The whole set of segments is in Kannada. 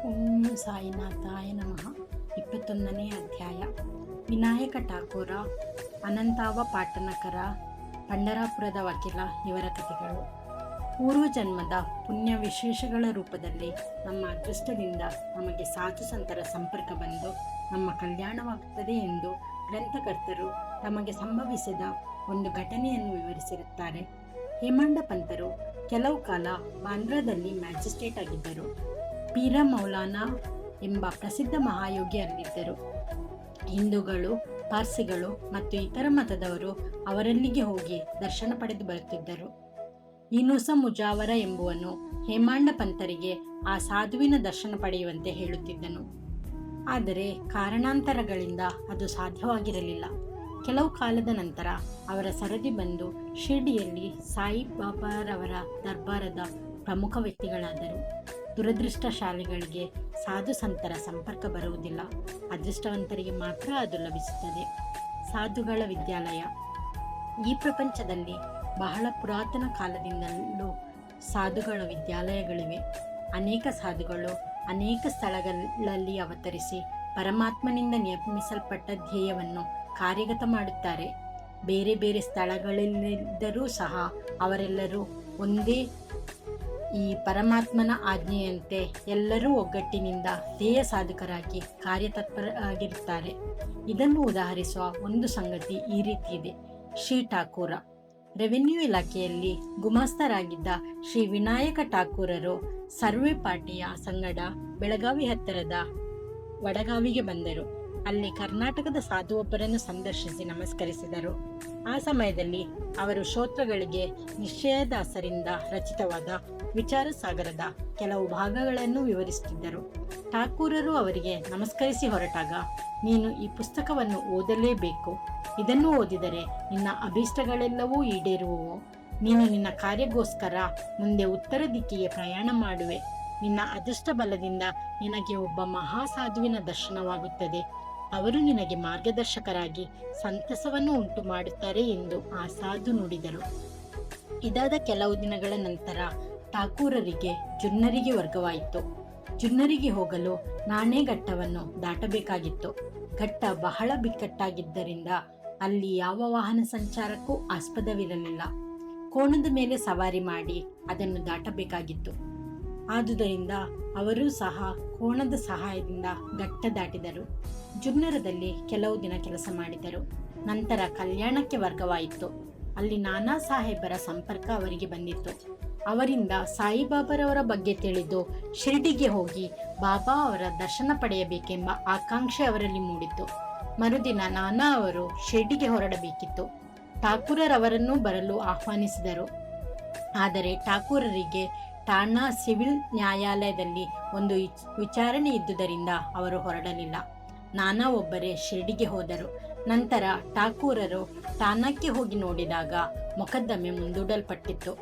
ಓಂ ಸಾಯಿನಾಥಾಯ ನಮಃ. 21ನೇ ಅಧ್ಯಾಯ. ವಿನಾಯಕ ಠಾಕೂರ, ಅನಂತಾವ ಪಾಟನಕರ, ಪಂಡರಾಪುರದ ವಕೀಲ ಇವರ ಕಥೆಗಳು. ಪೂರ್ವಜನ್ಮದ ಪುಣ್ಯ ವಿಶೇಷಗಳ ರೂಪದಲ್ಲಿ ನಮ್ಮ ಅದೃಷ್ಟದಿಂದ ನಮಗೆ ಸಾಧು ಸಂತರ ಸಂಪರ್ಕ ಬಂದು ನಮ್ಮ ಕಲ್ಯಾಣವಾಗುತ್ತದೆ ಎಂದು ಗ್ರಂಥಕರ್ತರು ತಮಗೆ ಸಂಭವಿಸಿದ ಒಂದು ಘಟನೆಯನ್ನು ವಿವರಿಸಿರುತ್ತಾರೆ. ಹೇಮಾಂಡ ಪಂತರು ಕೆಲವು ಕಾಲ ಬಾಂದ್ರಾದಲ್ಲಿ ಮ್ಯಾಜಿಸ್ಟ್ರೇಟ್ ಆಗಿದ್ದರು. ಪೀರ ಮೌಲಾನಾ ಎಂಬ ಪ್ರಸಿದ್ಧ ಮಹಾಯೋಗಿ ಅಲ್ಲಿದ್ದರು. ಹಿಂದೂಗಳು, ಪಾರ್ಸಿಗಳು ಮತ್ತು ಇತರ ಮತದವರು ಅವರಲ್ಲಿಗೆ ಹೋಗಿ ದರ್ಶನ ಪಡೆದು ಬರುತ್ತಿದ್ದರು. ಯೂನುಸ ಮುಜಾವರ ಎಂಬುವನು ಹೇಮಾಂಡ ಪಂತರಿಗೆ ಆ ಸಾಧುವಿನ ದರ್ಶನ ಪಡೆಯುವಂತೆ ಹೇಳುತ್ತಿದ್ದನು. ಆದರೆ ಕಾರಣಾಂತರಗಳಿಂದ ಅದು ಸಾಧ್ಯವಾಗಿರಲಿಲ್ಲ. ಕೆಲವು ಕಾಲದ ನಂತರ ಅವರ ಸರದಿ ಬಂದು ಶಿರ್ಡಿಯಲ್ಲಿ ಸಾಯಿಬಾಬಾರವರ ದರ್ಬಾರದ ಪ್ರಮುಖ ವ್ಯಕ್ತಿಗಳಾದರು. ದುರದೃಷ್ಟಶಾಲಿಗಳಿಗೆ ಸಾಧು ಸಂತರ ಸಂಪರ್ಕ ಬರುವುದಿಲ್ಲ, ಅದೃಷ್ಟವಂತರಿಗೆ ಮಾತ್ರ ಅದು ಲಭಿಸುತ್ತದೆ. ಸಾಧುಗಳ ವಿದ್ಯಾಲಯ. ಈ ಪ್ರಪಂಚದಲ್ಲಿ ಬಹಳ ಪುರಾತನ ಕಾಲದಿಂದಲೂ ಸಾಧುಗಳ ವಿದ್ಯಾಲಯಗಳಿವೆ. ಅನೇಕ ಸಾಧುಗಳು ಅನೇಕ ಸ್ಥಳಗಳಲ್ಲಿ ಅವತರಿಸಿ ಪರಮಾತ್ಮನಿಂದ ನೇಮಿಸಲ್ಪಟ್ಟ ಧ್ಯೇಯವನ್ನು ಕಾರ್ಯಗತ ಮಾಡುತ್ತಾರೆ. ಬೇರೆ ಬೇರೆ ಸ್ಥಳಗಳಲ್ಲಿದ್ದರೂ ಸಹ ಅವರೆಲ್ಲರೂ ಒಂದೇ ಈ ಪರಮಾತ್ಮನ ಆಜ್ಞೆಯಂತೆ ಎಲ್ಲರೂ ಒಗ್ಗಟ್ಟಿನಿಂದ ಧ್ಯೇಯ ಸಾಧಕರಾಗಿ ಕಾರ್ಯತತ್ಪರರಾಗಿರುತ್ತಾರೆ. ಇದನ್ನು ಉದಾಹರಿಸುವ ಒಂದು ಸಂಗತಿ ಈ ರೀತಿ ಇದೆ. ಶ್ರೀ ಠಾಕೂರ ರೆವಿನ್ಯೂ ಇಲಾಖೆಯಲ್ಲಿ ಗುಮಾಸ್ತರಾಗಿದ್ದ ಶ್ರೀ ವಿನಾಯಕ ಠಾಕೂರರು ಸರ್ವೆ ಪಾರ್ಟಿಯ ಸಂಗಡ ಬೆಳಗಾವಿ ಹತ್ತಿರದ ವಡಗಾವಿಗೆ ಬಂದರು. ಅಲ್ಲಿ ಕರ್ನಾಟಕದ ಸಾಧುವೊಬ್ಬರನ್ನು ಸಂದರ್ಶಿಸಿ ನಮಸ್ಕರಿಸಿದರು. ಆ ಸಮಯದಲ್ಲಿ ಅವರು ಶ್ರೋತೃಗಳಿಗೆ ನಿಶ್ಚಯದಾಸರಿಂದ ರಚಿತವಾದ ವಿಚಾರ ಸಾಗರದ ಕೆಲವು ಭಾಗಗಳನ್ನು ವಿವರಿಸುತ್ತಿದ್ದರು. ಠಾಕೂರರು ಅವರಿಗೆ ನಮಸ್ಕರಿಸಿ ಹೊರಟಾಗ, ನೀನು ಈ ಪುಸ್ತಕವನ್ನು ಓದಲೇಬೇಕು. ಇದನ್ನು ಓದಿದರೆ ನಿನ್ನ ಅಭೀಷ್ಟಗಳೆಲ್ಲವೂ ಈಡೇರುವವು. ನೀನು ನಿನ್ನ ಕಾರ್ಯಗೋಸ್ಕರ ಮುಂದೆ ಉತ್ತರ ದಿಕ್ಕಿಗೆ ಪ್ರಯಾಣ ಮಾಡುವೆ. ನಿನ್ನ ಅದೃಷ್ಟ ಬಲದಿಂದ ನಿನಗೆ ಒಬ್ಬ ಮಹಾಸಾಧುವಿನ ದರ್ಶನವಾಗುತ್ತದೆ. ಅವರು ನಿನಗೆ ಮಾರ್ಗದರ್ಶಕರಾಗಿ ಸಂತಸವನ್ನು ಉಂಟು ಮಾಡುತ್ತಾರೆ ಎಂದು ಆ ಸಾಧು ನುಡಿದರು. ಇದಾದ ಕೆಲವು ದಿನಗಳ ನಂತರ ಠಾಕೂರರಿಗೆ ಜುನ್ನರಿಗೆ ವರ್ಗವಾಯಿತು. ಜುನ್ನರಿಗೆ ಹೋಗಲು ನಾಣೆಘಟ್ಟವನ್ನು ದಾಟಬೇಕಾಗಿತ್ತು. ಘಟ್ಟ ಬಹಳ ಬಿಕ್ಕಟ್ಟಾಗಿದ್ದರಿಂದ ಅಲ್ಲಿ ಯಾವ ವಾಹನ ಸಂಚಾರಕ್ಕೂ ಆಸ್ಪದವಿರಲಿಲ್ಲ. ಕೋಣದ ಮೇಲೆ ಸವಾರಿ ಮಾಡಿ ಅದನ್ನು ದಾಟಬೇಕಾಗಿತ್ತು. ಆದುದರಿಂದ ಅವರೂ ಸಹ ಕೋಣದ ಸಹಾಯದಿಂದ ಘಟ್ಟ ದಾಟಿದರು. ಜುನ್ನರದಲ್ಲಿ ಕೆಲವು ದಿನ ಕೆಲಸ ಮಾಡಿದರು. ನಂತರ ಕಲ್ಯಾಣಕ್ಕೆ ವರ್ಗವಾಯಿತು. ಅಲ್ಲಿ ನಾನಾ ಸಾಹೇಬರ ಸಂಪರ್ಕ ಅವರಿಗೆ ಬಂದಿತ್ತು. ಅವರಿಂದ ಸಾಯಿಬಾಬಾರವರ ಬಗ್ಗೆ ತಿಳಿದು ಶಿರ್ಡಿಗೆ ಹೋಗಿ ಬಾಬಾ ಅವರ ದರ್ಶನ ಪಡೆಯಬೇಕೆಂಬ ಆಕಾಂಕ್ಷೆ ಅವರಲ್ಲಿ ಮೂಡಿತು. ಮರುದಿನ ನಾನಾ ಅವರು ಶಿರ್ಡಿಗೆ ಹೊರಡಬೇಕಿತ್ತು. ಠಾಕೂರರವರನ್ನೂ ಬರಲು ಆಹ್ವಾನಿಸಿದರು. ಆದರೆ ಠಾಕೂರರಿಗೆ ಠಾಣಾ ಸಿವಿಲ್ ನ್ಯಾಯಾಲಯದಲ್ಲಿ ಒಂದು ವಿಚಾರಣೆ ಇದ್ದುದರಿಂದ ಅವರು ಹೊರಡಲಿಲ್ಲ. ನಾನಾ ಒಬ್ಬರೇ ಶಿರ್ಡಿಗೆ ಹೋದರು. ನಂತರ ಠಾಕೂರರು ಠಾಣಾಕ್ಕೆ ಹೋಗಿ ನೋಡಿದಾಗ ಮೊಕದ್ದಮೆ ಮುಂದೂಡಲ್ಪಟ್ಟಿತ್ತು.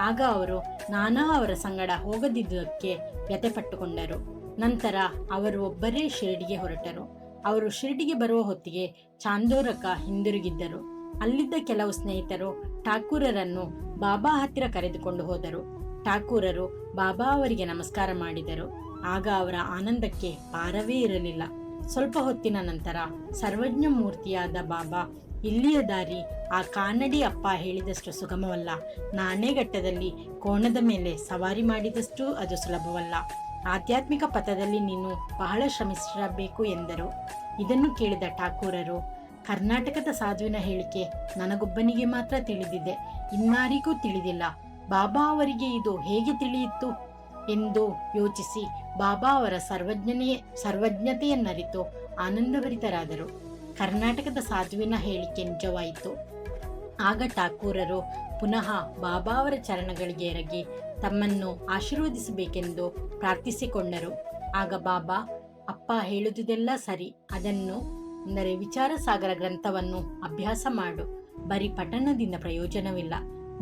ಆಗ ಅವರು ನಾನಾ ಅವರ ಸಂಗಡ ಹೋಗದಿದ್ದುದಕ್ಕೆ ವ್ಯಥೆಪಟ್ಟುಕೊಂಡರು. ನಂತರ ಅವರು ಒಬ್ಬರೇ ಶಿರ್ಡಿಗೆ ಹೊರಟರು. ಅವರು ಶಿರ್ಡಿಗೆ ಬರುವ ಹೊತ್ತಿಗೆ ಚಾಂದೋರಕ ಹಿಂದಿರುಗಿದ್ದರು. ಅಲ್ಲಿದ್ದ ಕೆಲವು ಸ್ನೇಹಿತರು ಠಾಕೂರರನ್ನು ಬಾಬಾ ಹತ್ತಿರ ಕರೆದುಕೊಂಡು ಹೋದರು. ಠಾಕೂರರು ಬಾಬಾ ಅವರಿಗೆ ನಮಸ್ಕಾರ ಮಾಡಿದರು. ಆಗ ಅವರ ಆನಂದಕ್ಕೆ ಪಾರವೇ ಇರಲಿಲ್ಲ. ಸ್ವಲ್ಪ ಹೊತ್ತಿನ ನಂತರ ಸರ್ವಜ್ಞ ಮೂರ್ತಿಯಾದ ಬಾಬಾ, ಇಲ್ಲಿಯ ದಾರಿ ಆ ಕಾನಡಿ ಅಪ್ಪ ಹೇಳಿದಷ್ಟು ಸುಗಮವಲ್ಲ. ನಾಣೆಘಟ್ಟದಲ್ಲಿ ಕೋಣದ ಮೇಲೆ ಸವಾರಿ ಮಾಡಿದಷ್ಟು ಅದು ಸುಲಭವಲ್ಲ. ಆಧ್ಯಾತ್ಮಿಕ ಪಥದಲ್ಲಿ ನೀನು ಬಹಳ ಶ್ರಮಿಸಬೇಕು ಎಂದರು. ಇದನ್ನು ಕೇಳಿದ ಠಾಕೂರರು, ಕರ್ನಾಟಕದ ಸಾಧುವಿನ ಹೇಳಿಕೆ ನನಗೊಬ್ಬನಿಗೆ ಮಾತ್ರ ತಿಳಿದಿದೆ, ಇನ್ನಾರಿಗೂ ತಿಳಿದಿಲ್ಲ. ಬಾಬಾ ಅವರಿಗೆ ಇದು ಹೇಗೆ ತಿಳಿಯಿತು ಎಂದು ಯೋಚಿಸಿ ಬಾಬಾ ಅವರ ಸರ್ವಜ್ಞತೆಯನ್ನರಿತು ಆನಂದಭರಿತರಾದರು. ಕರ್ನಾಟಕದ ಸಾಧುವಿನ ಹೇಳಿಕೆ ನಿಜವಾಯಿತು. ಆಗ ಠಾಕೂರರು ಪುನಃ ಬಾಬಾ ಅವರ ಚರಣಗಳಿಗೆ ಎರಗಿ ತಮ್ಮನ್ನು ಆಶೀರ್ವದಿಸಬೇಕೆಂದು ಪ್ರಾರ್ಥಿಸಿಕೊಂಡರು. ಆಗ ಬಾಬಾ, ಅಪ್ಪ ಹೇಳುವುದೆಲ್ಲ ಸರಿ, ಅದನ್ನು ಅಂದರೆ ವಿಚಾರ ಸಾಗರ ಗ್ರಂಥವನ್ನು ಅಭ್ಯಾಸ ಮಾಡು. ಬರೀ ಪಠಣದಿಂದ ಪ್ರಯೋಜನವಿಲ್ಲ.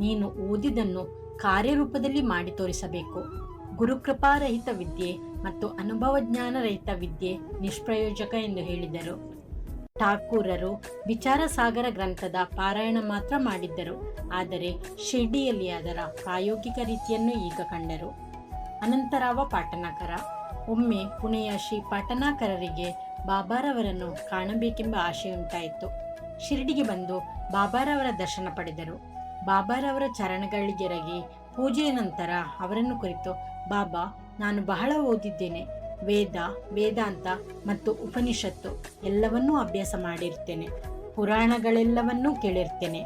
ನೀನು ಓದಿದನ್ನು ಕಾರ್ಯರೂಪದಲ್ಲಿ ಮಾಡಿ ತೋರಿಸಬೇಕು. ಗುರುಕೃಪಾರಹಿತ ವಿದ್ಯೆ ಮತ್ತು ಅನುಭವಜ್ಞಾನರಹಿತ ವಿದ್ಯೆ ನಿಷ್ಪ್ರಯೋಜಕ ಎಂದು ಹೇಳಿದರು. ಠಾಕೂರರು ವಿಚಾರ ಸಾಗರ ಗ್ರಂಥದ ಪಾರಾಯಣ ಮಾತ್ರ ಮಾಡಿದ್ದರು. ಆದರೆ ಶಿರ್ಡಿಯಲ್ಲಿ ಅದರ ಪ್ರಾಯೋಗಿಕ ರೀತಿಯನ್ನು ಈಗ ಕಂಡರು. ಅನಂತರಾವ ಪಾಟನಕರ ಒಮ್ಮೆ ಪುಣೆಯ ಶ್ರೀ ಪಾಟನಾಕರರಿಗೆ ಬಾಬಾರವರನ್ನು ಕಾಣಬೇಕೆಂಬ ಆಶೆಯುಂಟಾಯಿತು. ಶಿರಡಿಗೆ ಬಂದು ಬಾಬಾರವರ ದರ್ಶನ ಪಡೆದರು. ಬಾಬಾರವರ ಚರಣಗಳಿಗೆರಗಿ ಪೂಜೆಯ ನಂತರ ಅವರನ್ನು ಕುರಿತು, ಬಾಬಾ, ನಾನು ಬಹಳ ಓದಿದ್ದೇನೆ. ವೇದ, ವೇದಾಂತ ಮತ್ತು ಉಪನಿಷತ್ತು ಎಲ್ಲವನ್ನೂ ಅಭ್ಯಾಸ ಮಾಡಿರ್ತೇನೆ. ಪುರಾಣಗಳೆಲ್ಲವನ್ನೂ ಕೇಳಿರ್ತೇನೆ.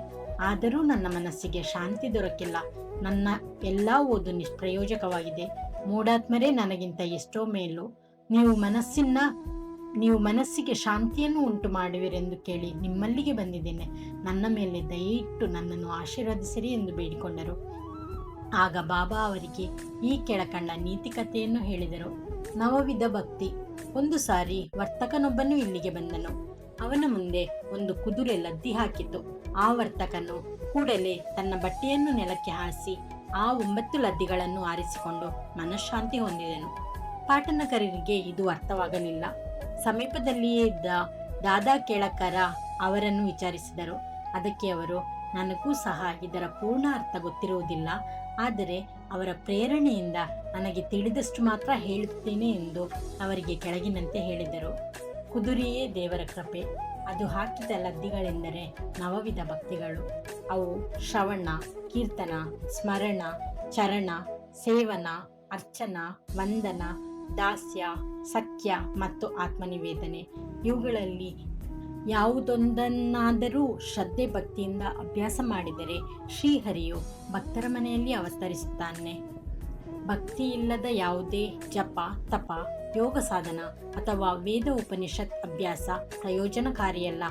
ಆದರೂ ನನ್ನ ಮನಸ್ಸಿಗೆ ಶಾಂತಿ ದೊರಕಿಲ್ಲ. ನನ್ನ ಎಲ್ಲ ಓದು ನಿಷ್ಪ್ರಯೋಜಕವಾಗಿದೆ. ಮೂಢಾತ್ಮರೇ ನನಗಿಂತ ಎಷ್ಟೋ ಮೇಲು. ನೀವು ಮನಸ್ಸಿಗೆ ಶಾಂತಿಯನ್ನು ಉಂಟು ಮಾಡುವಿರೆಂದು ಕೇಳಿ ನಿಮ್ಮಲ್ಲಿಗೆ ಬಂದಿದ್ದೇನೆ. ನನ್ನ ಮೇಲೆ ದಯವಿಟ್ಟು ನನ್ನನ್ನು ಆಶೀರ್ವದಿಸಿರಿ ಎಂದು ಬೇಡಿಕೊಂಡರು. ಆಗ ಬಾಬಾ ಅವರಿಗೆ ಈ ಕೆಳಕಂಡ ನೀತಿಕತೆಯನ್ನು ಹೇಳಿದರು. ನವವಿಧ ಭಕ್ತಿ. ಒಂದು ಸಾರಿ ವರ್ತಕನೊಬ್ಬನು ಇಲ್ಲಿಗೆ ಬಂದನು. ಅವನ ಮುಂದೆ ಒಂದು ಕುದುರೆ ಲದ್ದಿ ಹಾಕಿತು. ಆ ವರ್ತಕನು ಕೂಡಲೇ ತನ್ನ ಬಟ್ಟೆಯನ್ನು ನೆಲಕ್ಕೆ ಹಾಸಿ ಆ 9 ಲದ್ದಿಗಳನ್ನು ಆರಿಸಿಕೊಂಡು ಮನಃಶಾಂತಿ ಹೊಂದಿದನು. ಪಾಟನಕರರಿಗೆ ಇದು ಅರ್ಥವಾಗಲಿಲ್ಲ. ಸಮೀಪದಲ್ಲಿಯೇ ಇದ್ದ ದಾದಾ ಕೇಳಕರ ಅವರನ್ನು ವಿಚಾರಿಸಿದರು. ಅದಕ್ಕೆ ಅವರು, ನನಗೂ ಸಹ ಇದರ ಪೂರ್ಣ ಅರ್ಥ ಗೊತ್ತಿರುವುದಿಲ್ಲ. ಆದರೆ ಅವರ ಪ್ರೇರಣೆಯಿಂದ ನನಗೆ ತಿಳಿದಷ್ಟು ಮಾತ್ರ ಹೇಳುತ್ತೇನೆ ಎಂದು ಅವರಿಗೆ ಕೆಳಗಿನಂತೆ ಹೇಳಿದರು. ಕುದುರೆಯೇ ದೇವರ ಕೃಪೆ. ಅದು ಹಾಕಿದ ಲದ್ದಿಗಳೆಂದರೆ ನವವಿಧ ಭಕ್ತಿಗಳು. ಅವು ಶ್ರವಣ, ಕೀರ್ತನ, ಸ್ಮರಣ, ಚರಣ, ಸೇವನ, ಅರ್ಚನ, ವಂದನ, ದಾಸ್ಯ, ಸಖ್ಯ ಮತ್ತು ಆತ್ಮನಿವೇದನೆ. ಇವುಗಳಲ್ಲಿ ಯಾವುದೊಂದನ್ನಾದರೂ ಶ್ರದ್ಧೆ ಭಕ್ತಿಯಿಂದ ಅಭ್ಯಾಸ ಮಾಡಿದರೆ ಶ್ರೀಹರಿಯು ಭಕ್ತರ ಮನೆಯಲ್ಲಿ ಅವತರಿಸುತ್ತಾನೆ. ಭಕ್ತಿ ಇಲ್ಲದ ಯಾವುದೇ ಜಪ, ತಪ, ಯೋಗ ಸಾಧನ ಅಥವಾ ವೇದ ಉಪನಿಷತ್ ಅಭ್ಯಾಸ ಪ್ರಯೋಜನಕಾರಿಯಲ್ಲ.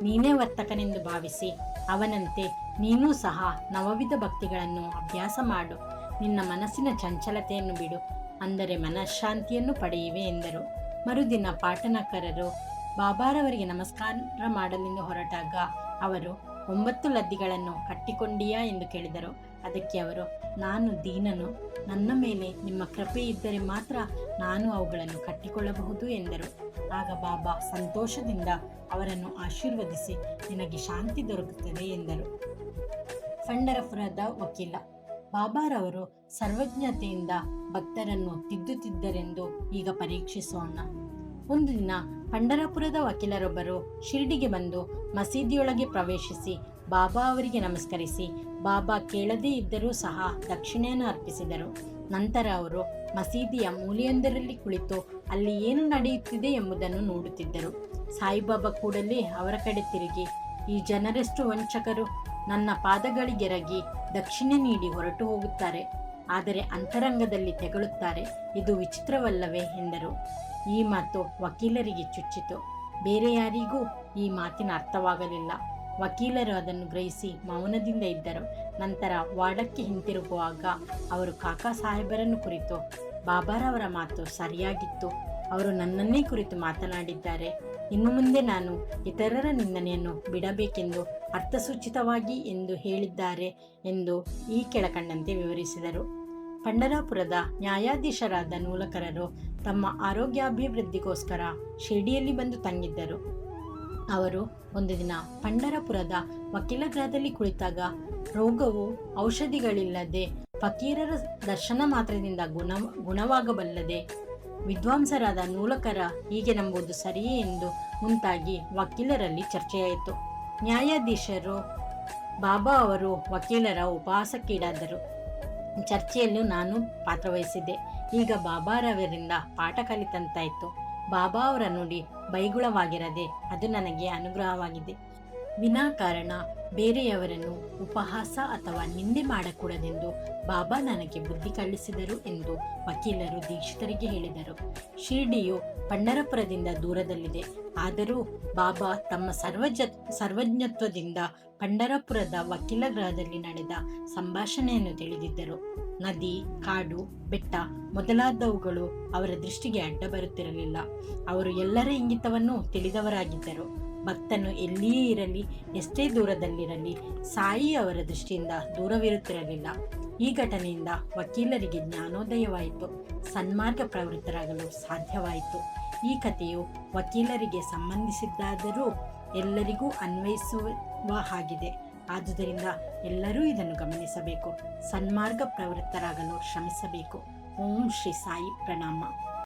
ನೀನೇ ವರ್ತಕನೆಂದು ಭಾವಿಸಿ ಅವನಂತೆ ನೀನೂ ಸಹ ನವವಿಧ ಭಕ್ತಿಗಳನ್ನು ಅಭ್ಯಾಸ ಮಾಡು. ನಿನ್ನ ಮನಸ್ಸಿನ ಚಂಚಲತೆಯನ್ನು ಬಿಡು, ಅಂದರೆ ಮನಃಶಾಂತಿಯನ್ನು ಪಡೆಯುವೆ ಎಂದರು. ಮರುದಿನ ಪಾಟನಕರರು ಬಾಬಾರವರಿಗೆ ನಮಸ್ಕಾರ ಮಾಡಲೆಂದು ಹೊರಟಾಗ ಅವರು 9 ಲದ್ದಿಗಳನ್ನು ಕಟ್ಟಿಕೊಂಡಿಯಾ ಎಂದು ಕೇಳಿದರು. ಅದಕ್ಕೆ ಅವರು, ನಾನು ದೀನನು. ನನ್ನ ಮೇಲೆ ನಿಮ್ಮ ಕೃಪೆ ಇದ್ದರೆ ಮಾತ್ರ ನಾನು ಅವುಗಳನ್ನು ಕಟ್ಟಿಕೊಳ್ಳಬಹುದು ಎಂದರು. ಆಗ ಬಾಬಾ ಸಂತೋಷದಿಂದ ಅವರನ್ನು ಆಶೀರ್ವದಿಸಿ, ನಿನಗೆ ಶಾಂತಿ ದೊರಕುತ್ತದೆ ಎಂದರು. ಪಂಢರಪುರದ ವಕೀಲ. ಬಾಬಾರವರು ಸರ್ವಜ್ಞತೆಯಿಂದ ಭಕ್ತರನ್ನು ತಿದ್ದುತ್ತಿದ್ದರೆಂದು ಈಗ ಪರೀಕ್ಷಿಸೋಣ. ಒಂದು ದಿನ ಪಂಢರಪುರದ ವಕೀಲರೊಬ್ಬರು ಶಿರಡಿಗೆ ಬಂದು ಮಸೀದಿಯೊಳಗೆ ಪ್ರವೇಶಿಸಿ ಬಾಬಾ ಅವರಿಗೆ ನಮಸ್ಕರಿಸಿ, ಬಾಬಾ ಕೇಳದೇ ಇದ್ದರೂ ಸಹ ದಕ್ಷಿಣೆಯನ್ನು ಅರ್ಪಿಸಿದರು. ನಂತರ ಅವರು ಮಸೀದಿಯ ಮೂಲೆಯೊಂದರಲ್ಲಿ ಕುಳಿತು ಅಲ್ಲಿ ಏನು ನಡೆಯುತ್ತಿದೆ ಎಂಬುದನ್ನು ನೋಡುತ್ತಿದ್ದರು. ಸಾಯಿಬಾಬಾ ಕೂಡಲೇ ಅವರ ಕಡೆ ತಿರುಗಿ, ಈ ಜನರೆಷ್ಟು ವಂಚಕರು! ನನ್ನ ಪಾದಗಳಿಗೆರಗಿ ದಕ್ಷಿಣೆ ನೀಡಿ ಹೊರಟು ಹೋಗುತ್ತಾರೆ, ಆದರೆ ಅಂತರಂಗದಲ್ಲಿ ತೆಗಳುತ್ತಾರೆ. ಇದು ವಿಚಿತ್ರವಲ್ಲವೇ ಎಂದರು. ಈ ಮಾತು ವಕೀಲರಿಗೆ ಚುಚ್ಚಿತು. ಬೇರೆ ಯಾರಿಗೂ ಈ ಮಾತಿನ ಅರ್ಥವಾಗಲಿಲ್ಲ. ವಕೀಲರು ಅದನ್ನು ಗ್ರಹಿಸಿ ಮೌನದಿಂದ ಇದ್ದರು. ನಂತರ ವಾಡಕ್ಕೆ ಹಿಂತಿರುಗುವಾಗ ಅವರು ಕಾಕಾ ಸಾಹೇಬರನ್ನು ಕುರಿತು, ಬಾಬಾರವರ ಮಾತು ಸರಿಯಾಗಿತ್ತು. ಅವರು ನನ್ನನ್ನೇ ಕುರಿತು ಮಾತನಾಡಿದ್ದಾರೆ. ಇನ್ನು ಮುಂದೆ ನಾನು ಇತರರ ನಿಂದನೆಯನ್ನು ಬಿಡಬೇಕೆಂದು ಅರ್ಥಸೂಚಿತವಾಗಿ ಎಂದು ಹೇಳಿದ್ದಾರೆ ಎಂದು ಈ ಕೆಳಕಂಡಂತೆ ವಿವರಿಸಿದರು. ಪಂಢರಪುರದ ನ್ಯಾಯಾಧೀಶರಾದ ನೂಲಕರರು ತಮ್ಮ ಆರೋಗ್ಯಾಭಿವೃದ್ಧಿಗೋಸ್ಕರ ಶಿರಡಿಯಲ್ಲಿ ಬಂದು ತಂಗಿದ್ದರು. ಅವರು ಒಂದು ದಿನ ಪಂಢರಪುರದ ವಕೀಲಗೃಹದಲ್ಲಿ ಕುಳಿತಾಗ, ರೋಗವು ಔಷಧಿಗಳಿಲ್ಲದೆ ಫಕೀರರ ದರ್ಶನ ಮಾತ್ರದಿಂದ ಗುಣವಾಗಬಲ್ಲದೆ, ವಿದ್ವಾಂಸರಾದ ನೂಲಕರ ಹೀಗೆ ನಂಬುವುದು ಸರಿಯೇ ಎಂದು ಮುಂತಾಗಿ ವಕೀಲರಲ್ಲಿ ಚರ್ಚೆಯಾಯಿತು. ನ್ಯಾಯಾಧೀಶರು ಬಾಬಾ ಅವರು ವಕೀಲರ ಉಪಹಾಸಕ್ಕೀಡಾದರು. ಚರ್ಚೆಯಲ್ಲೂ ನಾನು ಪಾತ್ರವಹಿಸಿದ್ದೆ. ಈಗ ಬಾಬಾರವರಿಂದ ಪಾಠ ಕಲಿತಂತಾಯಿತು. ಬಾಬಾ ಅವರ ನುಡಿ ಬೈಗುಳವಾಗಿರದೆ ಅದು ನನಗೆ ಅನುಗ್ರಹವಾಗಿದೆ. ವಿನಾಕಾರಣ ಬೇರೆಯವರನ್ನು ಉಪಹಾಸ ಅಥವಾ ನಿಂದೆ ಮಾಡಕೂಡದೆಂದು ಬಾಬಾ ನನಗೆ ಬುದ್ಧಿ ಕಲಿಸಿದರು ಎಂದು ವಕೀಲರು ದೀಕ್ಷಿತರಿಗೆ ಹೇಳಿದರು. ಶಿರಡಿಯು ಪಂಢರಪುರದಿಂದ ದೂರದಲ್ಲಿದೆ. ಆದರೂ ಬಾಬಾ ತಮ್ಮ ಸರ್ವಜ್ಞತ್ವದಿಂದ ಪಂಢರಪುರದ ವಕೀಲ ಗೃಹದಲ್ಲಿ ನಡೆದ ಸಂಭಾಷಣೆಯನ್ನು ತಿಳಿದಿದ್ದರು. ನದಿ, ಕಾಡು, ಬೆಟ್ಟ ಮೊದಲಾದವುಗಳು ಅವರ ದೃಷ್ಟಿಗೆ ಅಡ್ಡ ಬರುತ್ತಿರಲಿಲ್ಲ. ಅವರು ಎಲ್ಲರ ಇಂಗಿತವನ್ನು ತಿಳಿದವರಾಗಿದ್ದರು. ಭಕ್ತನು ಎಲ್ಲಿಯೇ ಇರಲಿ, ಎಷ್ಟೇ ದೂರದಲ್ಲಿರಲಿ, ಸಾಯಿ ಅವರ ದೃಷ್ಟಿಯಿಂದ ದೂರವಿರುತ್ತಿರಲಿಲ್ಲ. ಈ ಘಟನೆಯಿಂದ ವಕೀಲರಿಗೆ ಜ್ಞಾನೋದಯವಾಯಿತು. ಸನ್ಮಾರ್ಗ ಪ್ರವೃತ್ತರಾಗಲು ಸಾಧ್ಯವಾಯಿತು. ಈ ಕಥೆಯು ವಕೀಲರಿಗೆ ಸಂಬಂಧಿಸಿದ್ದಾದರೂ ಎಲ್ಲರಿಗೂ ಅನ್ವಯಿಸುವ ಹಾಗಿದೆ. ಆದುದರಿಂದ ಎಲ್ಲರೂ ಇದನ್ನು ಗಮನಿಸಬೇಕು. ಸನ್ಮಾರ್ಗ ಪ್ರವೃತ್ತರಾಗಲು ಶ್ರಮಿಸಬೇಕು. ಓಂ ಶ್ರೀ ಸಾಯಿ ಪ್ರಣಾಮ.